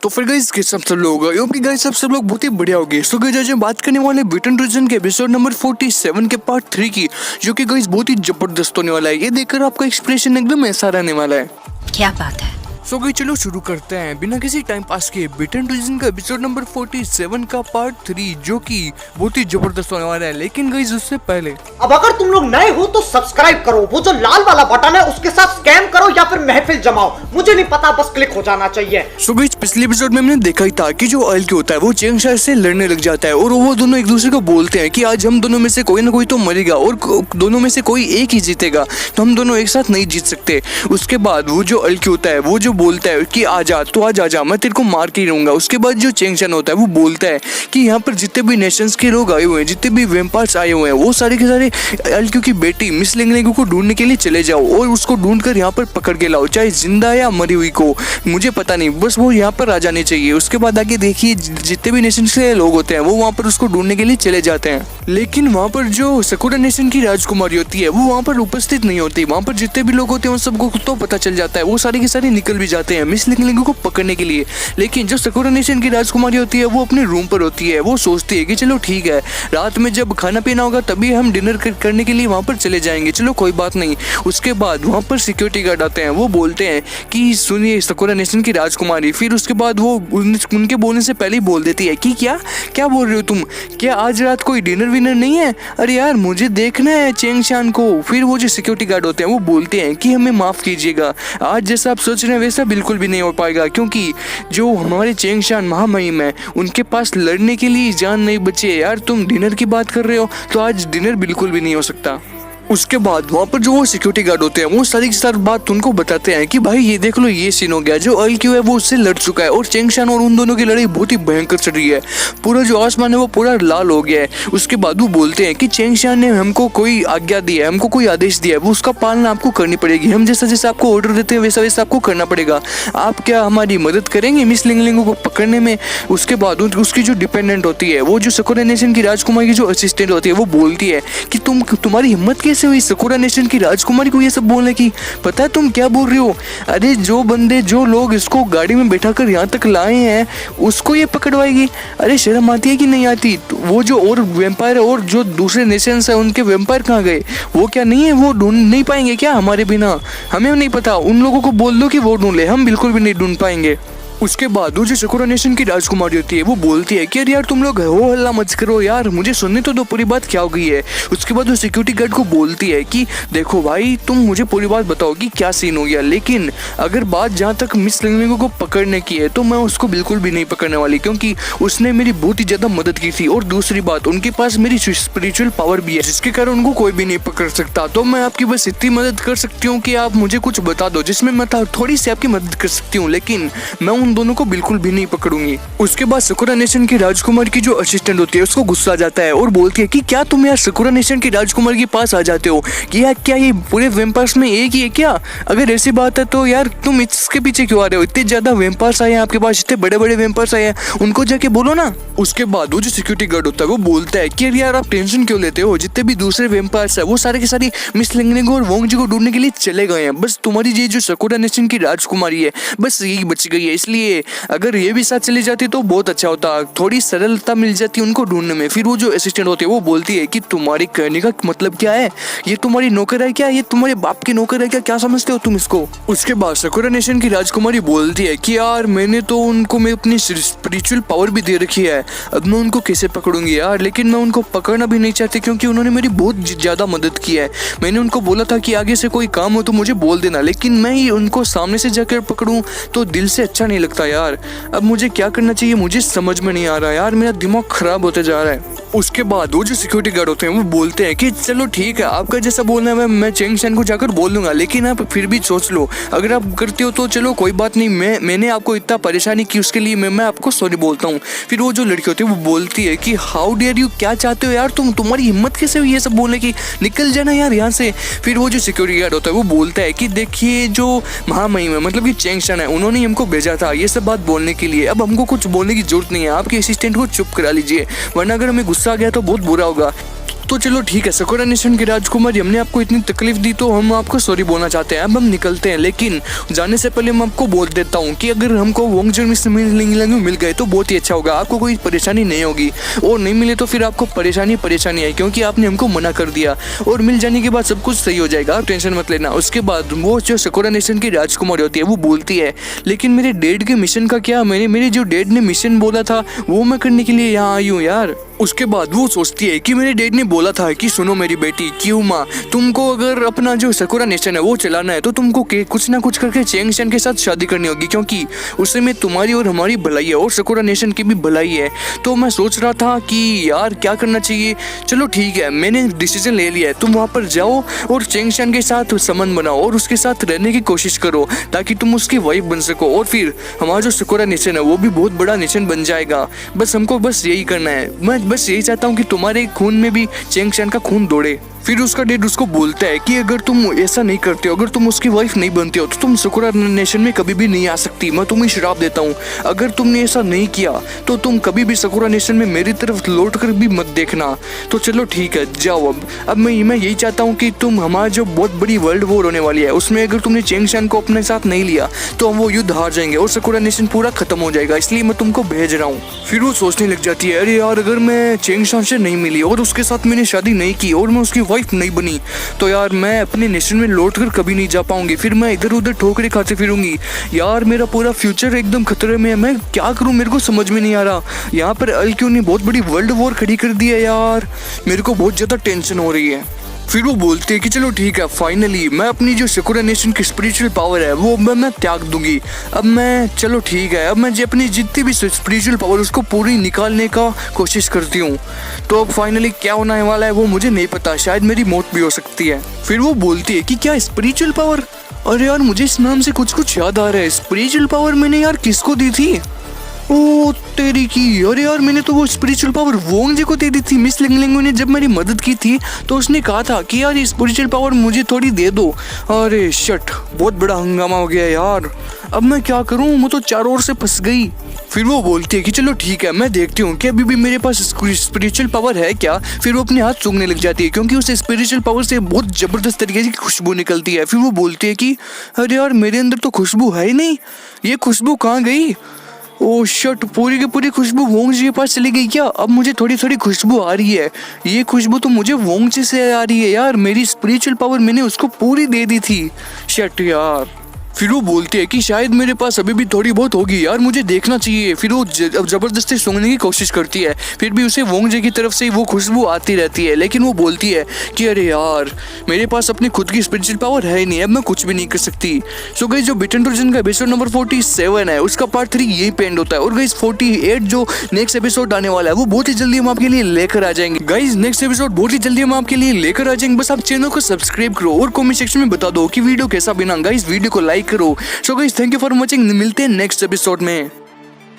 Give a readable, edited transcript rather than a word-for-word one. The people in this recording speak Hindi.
तो फिर गाइस कैसे सब लोग क्योंकि गाइस सब लोग बहुत ही बढ़िया हो गए। सो गाइस आज हम बात करने वाले बिटन रीजन के एपिसोड नंबर 47 के पार्ट 3 की, जो कि गाइस बहुत ही जबरदस्त होने वाला है। ये देखकर आपका एक्सप्रेशन एकदम ऐसा रहने वाला है। क्या बात है। सो गाइस चलो शुरू करते हैं बिना किसी टाइम पास के बिटन रीजन का एपिसोड नंबर 47 का पार्ट 3, जो कि बहुत ही जबरदस्त होने वाला है। लेकिन गाइस उससे पहले अब अगर तुम लोग नए हो तो सब्सक्राइब करो, वो जो लाल वाला बटन है उसके साथ स्कैम करो या फिर महफिल जमाओ, मुझे नहीं पता, बस क्लिक हो जाना चाहिए। सो गाइस पिछले एपिसोड में हमने देखा ही था कि जो ऑयल के होता है वो चेंगशा से लड़ने लग जाता है और वो दोनों एक दूसरे को बोलते हैं कि आज हम दोनों में से कोई ना कोई तो मरेगा और दोनों में से कोई एक ही जीतेगा, तो हम दोनों एक साथ नहीं जीत सकते। उसके बाद वो जो ऑयल के होता है वो जो बोलता है कि आजा तो आजा, मैं तेरे को मार के ही रहूंगा। उसके बाद जो चेंगशन होता है वो बोलता है कि यहाँ पर जितने भी नेशंस के लोग आए हुए हैं, जितने भी वेम्पायर्स आए हुए हैं, वो सारे के सारे एल्क्यू की बेटी मिस लिंगलिंग को ढूंढने के लिए चले जाओ और उसको ढूंढकर यहाँ पर पकड़ के लाओ, चाहे जिंदा या मरी हुई को, मुझे पता नहीं, बस वो यहाँ पर आ जाने चाहिए। उसके बाद आगे देखिए जितने भी नेशंस के लोग होते हैं वो वहाँ पर उसको ढूंढने के लिए चले जाते हैं। लेकिन वहाँ पर जो सकुरा नेशन की राजकुमारी होती है वो वहाँ पर उपस्थित नहीं होती। वहाँ पर जितने भी लोग होते हैं उन सबको तो पता चल जाता है, वो सारे के सारे निकल भी जाते हैं मिस लिंगलिंग को पकड़ने के लिए। लेकिन जो सकुरा नेशन की राजकुमारी होती है वो अपने रूम पर होती है। वो सोचती है कि चलो ठीक है, रात में जब खाना पीना होगा तभी हम डिनर करने के लिए वहाँ पर चले जाएंगे, चलो कोई बात नहीं। उसके बाद वहाँ पर सिक्योरिटी गार्ड आते हैं, वो बोलते हैं कि सुनिए सकुरा नेशन की राजकुमारी। फिर उसके बाद वो उनके बोलने से पहले ही बोल देती है कि क्या बोल रहे हो तुम, क्या आज रात कोई डिनर विनर नहीं है? अरे यार मुझे देखना है चेंगशान को। फिर वो जो सिक्योरिटी गार्ड होते हैं वो बोलते हैं कि हमें माफ कीजिएगा, आज जैसा आप सोच रहे हैं वैसा बिल्कुल भी नहीं हो पाएगा, क्योंकि जो हमारे चेंगशान महामहिम है उनके पास लड़ने के लिए जान नहीं बची है। यार तुम डिनर की बात कर रहे हो तो आज डिनर बिल्कुल भी नहीं हो सकता। उसके बाद वहाँ पर जो वो सिक्योरिटी गार्ड होते हैं वो सारी की सारी बात उनको बताते हैं कि भाई ये देख लो ये सीन हो गया, जो एल्क्यू है वो उससे लड़ चुका है और चेंगशान और उन दोनों की लड़ाई बहुत ही भयंकर चल रही है, पूरा जो आसमान है वो पूरा लाल हो गया है। उसके बाद वो बोलते हैं कि चेंगशान ने हमको कोई आज्ञा दी है, हमको कोई आदेश दिया है, वो उसका पालना आपको करनी पड़ेगी, हम जैसा जैसा आपको ऑर्डर देते हैं वैसा वैसा आपको करना पड़ेगा। आप क्या हमारी मदद करेंगे मिस लिंगलिंग को पकड़ने में? उसके बाद उसकी जो डिपेंडेंट होती है, वो जो सकुरा नेशन की राजकुमारी की जो असिस्टेंट होती है, वो बोलती है कि तुम्हारी हिम्मत कैसे हुई सकुरा नेशन की राजकुमारी को ये सब बोलने की? पता है तुम क्या बोल रही हो? अरे जो लोग इसको गाड़ी में बैठाकर यहाँ तक लाए हैं उसको ये पकड़वाएगी? अरे शर्म आती है कि नहीं आती? वो जो और वेम्पायर और जो दूसरे नेशंस है उनके वेम्पायर कहाँ गए? वो क्या नहीं है, वो ढूंढ नहीं पाएंगे क्या हमारे बिना? हमें नहीं पता, उन लोगों को बोल दो कि वो ढूंढ ले, हम बिल्कुल भी नहीं ढूंढ पाएंगे। उसके बाद वो जो सकुरा नेशन की राजकुमारी होती है वो बोलती है कि अरे यार तुम लोग हो हल्ला मत करो यार, मुझे सुनने तो दो पूरी बात क्या हो गई है। उसके बाद वो सिक्योरिटी गार्ड को बोलती है कि देखो भाई तुम मुझे पूरी बात बताओ कि क्या सीन हो गया, लेकिन अगर बात जहाँ तक मिस लिंगलिंग को पकड़ने की है तो मैं उसको बिल्कुल भी नहीं पकड़ने वाली, क्योंकि उसने मेरी बहुत ही ज्यादा मदद की थी और दूसरी बात उनके पास मेरी स्पिरिचुअल पावर भी है जिसके कारण उनको कोई भी नहीं पकड़ सकता। तो मैं आपकी बस इतनी मदद कर सकती हूँ कि आप मुझे कुछ बता दो जिसमें मैं थोड़ी सी आपकी मदद कर सकती हूँ, लेकिन मैं उन दोनों को बिल्कुल भी नहीं पकड़ूंगी। उसके बाद सकुरा नेशन की राजकुमार की जो असिस्टेंट होती है उसको गुस्सा आ जाता है और बोलती है कि क्या तुम यार सकुरा नेशन की राजकुमार के पास आ जाते हो कि यार क्या ये पूरे वेम्पायर्स में एक ही है क्या? अगर ऐसी बात है तो यार तुम इसके पीछे क्यों आ रहे हो? इतने ज्यादा वेम्पायर्स आए हैं आपके पास, इतने बड़े बड़े वेम्पायर्स आए हैं, उनको जाके बोलो ना। उसके बाद वो जो सिक्योरिटी गार्ड होता है वो बोलता है कि यार आप टेंशन क्यों लेते हो, जितने भी दूसरे वेम्पायर्स है वो सारे के सारे मिस लिंगलिंग और वोंग जी को ढूंढने के लिए चले गए हैं, बस तुम्हारी ये जो सकुरा नेशन की राजकुमारी है बस यही बच गई है। इसलिए अगर ये भी साथ चली जाती तो बहुत अच्छा होता, थोड़ी सरलता मिल जाती उनको ढूंढने में। फिर वो जो असिस्टेंट होती है वो बोलती है कि तुम्हारी कहने का मतलब क्या है, ये तुम्हारी नौकर है क्या, ये तुम्हारे बाप की नौकर है क्या, क्या समझते हो तुम इसको? उसके बाद सकुरा नेशन की राजकुमारी बोलती है कि यार मैंने तो उनको मैं अपनी स्पिरिचुअल पावर भी दे रखी है, अब मैं उनको कैसे पकड़ूंगी यार, लेकिन मैं उनको पकड़ना भी नहीं चाहती क्योंकि उन्होंने मेरी बहुत ज्यादा मदद की है। मैंने उनको बोला था कि आगे से कोई काम हो तो मुझे बोल देना, लेकिन मैं ही उनको सामने से जाकर पकड़ूं तो दिल से अच्छा नहीं लगता यार। अब मुझे क्या करना चाहिए मुझे समझ में नहीं आ रहा यार, मेरा दिमाग खराब होते जा रहा है। उसके बाद वो जो सिक्योरिटी गार्ड होते हैं वो बोलते हैं कि चलो ठीक है आपका जैसा बोलना है मैं चेंगशान को जाकर बोल दूंगा, लेकिन आप फिर भी सोच लो, अगर आप करते हो तो चलो कोई बात नहीं, मैंने आपको इतना परेशानी की उसके लिए मैं आपको सॉरी बोलता हूँ। फिर वो जो लड़की होती है वो बोलती है कि हाउ डेयर यू, क्या चाहते हो यार तुम्हारी हिम्मत कैसे हुई ये सब बोलने की, निकल जाना यार यहाँ से। फिर वो जो सिक्योरिटी गार्ड होता है वो बोलता है कि देखिए जो महामहिम है मतलब कि चेंगशान है उन्होंने हमको भेजा था ये सब बात बोलने के लिए, अब हमको कुछ बोलने की जरूरत नहीं है, आपके असिस्टेंट को चुप करा लीजिए, वरना अगर हमें गुस्सा आ गया तो बहुत बुरा होगा। तो चलो ठीक है सकूरा नेशन के राजकुमारी, हमने आपको इतनी तकलीफ दी तो हम आपको सॉरी बोलना चाहते हैं। अब हम निकलते हैं, लेकिन जाने से पहले मैं आपको बोल देता हूँ कि अगर हमको वोंगजर मिल गए तो बहुत ही अच्छा होगा, आपको कोई परेशानी नहीं होगी, और नहीं मिले तो फिर आपको परेशानी है क्योंकि आपने हमको मना कर दिया, और मिल जाने के बाद सब कुछ सही हो जाएगा, आप टेंशन मत लेना। उसके बाद वो जो सकूरा नेशन की राजकुमारी होती है वो बोलती है लेकिन मेरे डैड के मिशन का क्या, मेरे जो डैड ने मिशन बोला था वो मैं करने के लिए यहाँ आई हूँ यार। उसके बाद वो सोचती है कि मेरे डैड ने बोला था कि सुनो मेरी बेटी क्यूमा, तुमको अगर अपना जो सकूरा नेशन है वो चलाना है तो तुमको कुछ ना कुछ करके चेंग शन के साथ शादी करनी होगी, क्योंकि उससे में तुम्हारी और हमारी भलाई है और सकूरा नेशन की भी भलाई है। तो मैं सोच रहा था कि यार क्या करना चाहिए। चलो ठीक है, मैंने डिसीजन ले लिया है, तुम वहाँ पर जाओ और चेंग शन के साथ संबंध बनाओ और उसके साथ रहने की कोशिश करो ताकि तुम उसकी वाइफ बन सको, और फिर हमारा जो सकूरा नेशन है वो भी बहुत बड़ा नेशन बन जाएगा। बस हमको बस यही करना है, मैं बस यही चाहता हूँ कि तुम्हारे खून में भी चेंग शन का खून दौड़े। फिर उसका डैड उसको बोलता है कि अगर तुम ऐसा नहीं करते हो, अगर तुम उसकी वाइफ नहीं बनते हो तो तुम सकूरा नेशन में कभी भी नहीं आ सकती, मैं तुम्हें श्राप देता हूँ। अगर तुमने ऐसा नहीं किया तो तुम कभी भी सकूरा नेशन में मेरी तरफ लौट कर भी मत देखना। तो चलो ठीक है जाओ। अब मैं यही चाहता हूँ कि तुम हमारा जो बहुत बड़ी वर्ल्ड वॉर होने वाली है उसमें अगर तुमने चेंग शन को अपने साथ नहीं लिया तो हम वो युद्ध हार जाएंगे और सकूरा नेशन पूरा खत्म हो जाएगा, इसलिए मैं तुमको भेज रहा हूँ। फिर वो सोचने लग जाती है अरे यार अगर मैं चेंग शन से नहीं मिली और उसके साथ मैंने शादी नहीं की और मैं उसकी वाइफ नहीं बनी तो यार मैं अपने नेशन में लौट कर कभी नहीं जा पाऊंगी, फिर मैं इधर उधर ठोकरे खाते फिरूंगी यार, मेरा पूरा फ्यूचर एकदम खतरे में है, मैं क्या करूं मेरे को समझ में नहीं आ रहा। यहाँ पर अल्क्यू ने बहुत बड़ी वर्ल्ड वॉर खड़ी कर दी है यार, मेरे को बहुत ज्यादा टेंशन हो रही है। फिर वो बोलते हैं कि चलो ठीक है फाइनली मैं अपनी जो सकूरा नेशन की स्पिरिचुअल पावर है वो मैं त्याग दूंगी। अब मैं चलो ठीक है, अब मैं अपनी जितनी भी स्पिरिचुअल पावर उसको पूरी निकालने का कोशिश करती हूँ। तो अब फाइनली क्या होने वाला है वो मुझे नहीं पता, शायद मेरी मौत भी हो सकती है। फिर वो बोलती है कि क्या स्पिरिचुअल पावर, अरे यार मुझे इस नाम से कुछ याद आ रहा है, स्पिरिचुअल पावर मैंने यार किसको दी थी, ओ तेरी की, अरे यार मैंने तो वो स्पिरिचुअल पावर वोंग जी को दे दी थी। मिस लिंगलिंगो ने जब मेरी मदद की थी तो उसने कहा था कि यार ये स्पिरिचुअल पावर मुझे थोड़ी दे दो। अरे शट, बहुत बड़ा हंगामा हो गया यार, अब मैं क्या करूं, मैं तो चारों ओर से फंस गई। फिर वो बोलती है कि चलो ठीक है मैं देखती हूँ कि अभी भी मेरे पास स्पिरिचुअल पावर है क्या। फिर वो अपने हाथ सूंघने लग जाती है क्योंकि उस स्पिरिचुअल पावर से बहुत जबरदस्त तरीके की खुशबू निकलती है। फिर वो बोलती है कि अरे यार मेरे अंदर तो खुशबू है ही नहीं, ये खुशबू कहाँ गई। ओ शट, पूरी की पूरी खुशबू वोंग जी के पास चली गई क्या। अब मुझे थोड़ी थोड़ी खुशबू आ रही है, ये खुशबू तो मुझे वोंग जी से आ रही है यार, मेरी स्पिरिचुअल पावर मैंने उसको पूरी दे दी थी। शट यार। फिर वो बोलती है कि शायद मेरे पास अभी भी थोड़ी बहुत होगी यार, मुझे देखना चाहिए। फिर वो जबरदस्ती सूंघने की कोशिश करती है, फिर भी उसे वोंग जे की तरफ से वो खुशबू आती रहती है, लेकिन वो बोलती है कि अरे यार मेरे पास अपनी खुद की स्पिरिचुअल पावर है ही नहीं, अब मैं कुछ भी नहीं कर सकती। सो गाइस जो बिटन टूजन का एपिसोड नंबर 47 है उसका पार्ट 3 यही पे एंड होता है, और गाइस 48 जो नेक्स्ट एपिसोड आने वाला है वो बहुत ही जल्दी हम आपके लिए लेकर आ जाएंगे। गाइस नेक्स्ट एपिसोड बहुत ही जल्दी हम आपके लिए लेकर आ जाएंगे, बस आप चैनल को सब्सक्राइब करो और कमेंट सेक्शन में बता दो कि वीडियो कैसा बना। गाइस वीडियो को लाइक करो। So guys thank you for watching, मिलते हैं नेक्स्ट एपिसोड में।